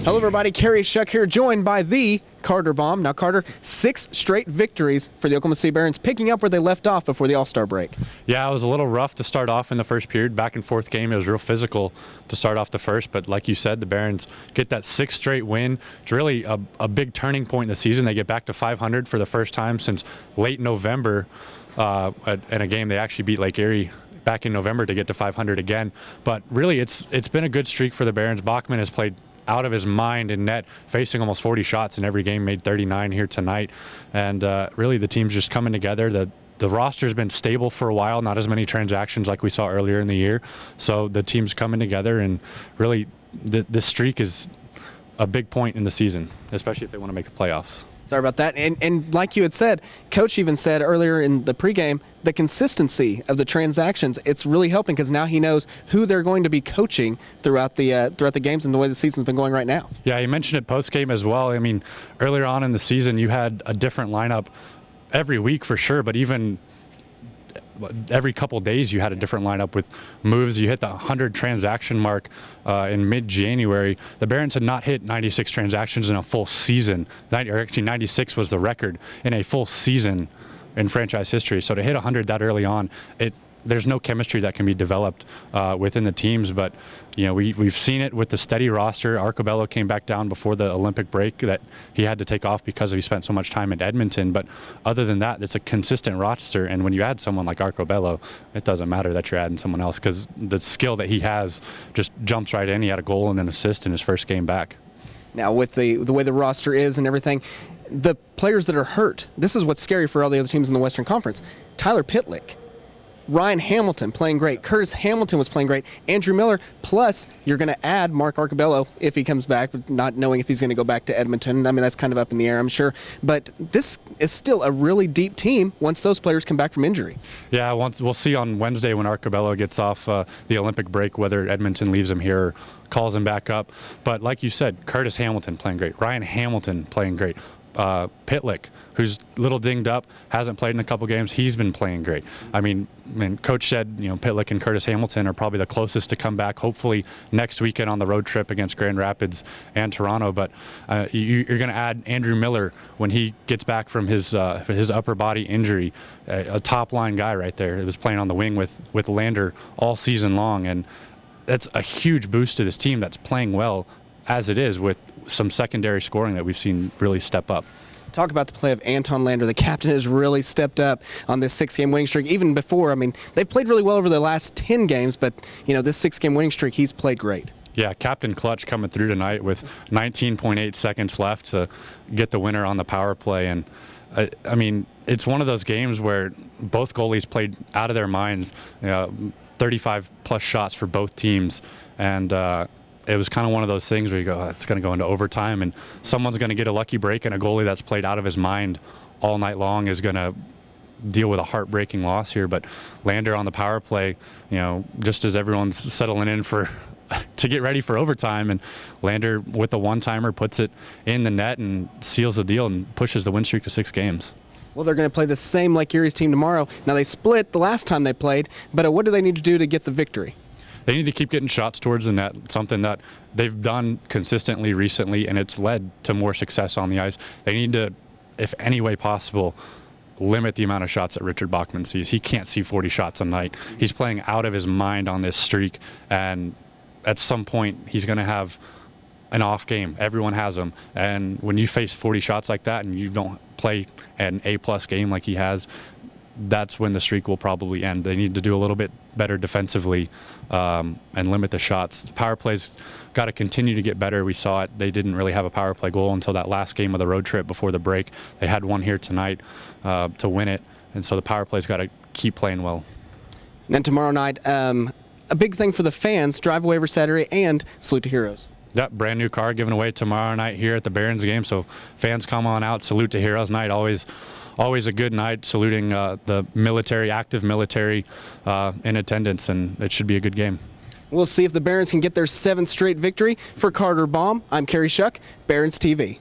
Hello everybody, Kerry Shuck here, joined by the Carter Baum. Now Carter, 6 straight victories for the Oklahoma City Barons, picking up where they left off before the All-Star break. Yeah, it was a little rough to start off in the first period. Back and forth game, it was real physical to start off the first, but like you said, the Barons get that 6th straight win. It's really a big turning point in the season. They get back to 500 for the first time since late November in a game they actually beat Lake Erie back in November to get to 500 again. But really, it's been a good streak for the Barons. Bachman has played out of his mind in net, facing almost 40 shots in every game, made 39 here tonight. And really, the team's just coming together. The roster's been stable for a while, not as many transactions like we saw earlier in the year. So the team's coming together, and really, this streak is a big point in the season, especially if they want to make the playoffs. Sorry about that. And like you had said, Coach even said earlier in the pregame, the consistency of the transactions, it's really helping because now he knows who they're going to be coaching throughout the games and the way the season's been going right now. Yeah, you mentioned it postgame as well. I mean, earlier on in the season, you had a different lineup every week for sure, but even every couple days you had a different lineup with moves. You hit the 100 transaction mark in mid-January. The Barons had not hit 96 transactions in a full season. Or actually 96 was the record in a full season in franchise history. So to hit 100 that early on, there's no chemistry that can be developed within the teams. But you know, we've seen it with the steady roster. Arcobello came back down before the Olympic break that he had to take off because he spent so much time in Edmonton. But other than that, it's a consistent roster. And when you add someone like Arcobello, it doesn't matter that you're adding someone else because the skill that he has just jumps right in. He had a goal and an assist in his first game back. Now with the way the roster is and everything, the players that are hurt, this is what's scary for all the other teams in the Western Conference. Tyler Pitlick, Ryan Hamilton playing great. Curtis Hamilton was playing great. Andrew Miller, plus you're going to add Mark Arcobello if he comes back, not knowing if he's going to go back to Edmonton. I mean, that's kind of up in the air, I'm sure. But this is still a really deep team once those players come back from injury. Yeah, we'll see on Wednesday when Arcobello gets off the Olympic break whether Edmonton leaves him here or calls him back up. But like you said, Curtis Hamilton playing great. Ryan Hamilton playing great. Pitlick, who's a little dinged up, hasn't played in a couple games. He's been playing great. I mean, Coach said, Pitlick and Curtis Hamilton are probably the closest to come back, hopefully next weekend on the road trip against Grand Rapids and Toronto. But you're going to add Andrew Miller when he gets back from his upper body injury, a top-line guy right there. He was playing on the wing with Lander all season long, and that's a huge boost to this team that's playing well as it is with some secondary scoring that we've seen really step up. Talk about the play of Anton Lander. The captain has really stepped up on this 6-game winning streak. Even before, I mean, they've played really well over the last 10 games, but, this 6-game winning streak, he's played great. Yeah, Captain Clutch coming through tonight with 19.8 seconds left to get the winner on the power play. And, I mean, it's one of those games where both goalies played out of their minds, 35-plus shots for both teams. And, it was kind of one of those things where you go, it's going to go into overtime and someone's going to get a lucky break, and a goalie that's played out of his mind all night long is going to deal with a heartbreaking loss here. But Lander on the power play, just as everyone's settling in to get ready for overtime, and Lander with the one-timer puts it in the net and seals the deal and pushes the win streak to 6 games. Well, they're going to play the same Lake Erie's team tomorrow. Now, they split the last time they played, but what do they need to do to get the victory? They need to keep getting shots towards the net, something that they've done consistently recently, and it's led to more success on the ice. They need to, if any way possible, limit the amount of shots that Richard Bachman sees. He can't see 40 shots a night. He's playing out of his mind on this streak, and at some point he's going to have an off game. Everyone has them, and when you face 40 shots like that and you don't play an A-plus game like he has, that's when the streak will probably end. They need to do a little bit better defensively and limit the shots. The power play's got to continue to get better. We saw it. They didn't really have a power play goal until that last game of the road trip before the break. They had one here tonight to win it, and so the power play's got to keep playing well. And then tomorrow night, a big thing for the fans, drive away over Saturday and salute to heroes. Yep, brand new car given away tomorrow night here at the Barons game, so fans come on out, salute to heroes night. Always a good night, saluting the military, active military in attendance, and it should be a good game. We'll see if the Barons can get their 7th straight victory. For Carter Baum, I'm Kerry Shuck, Barons TV.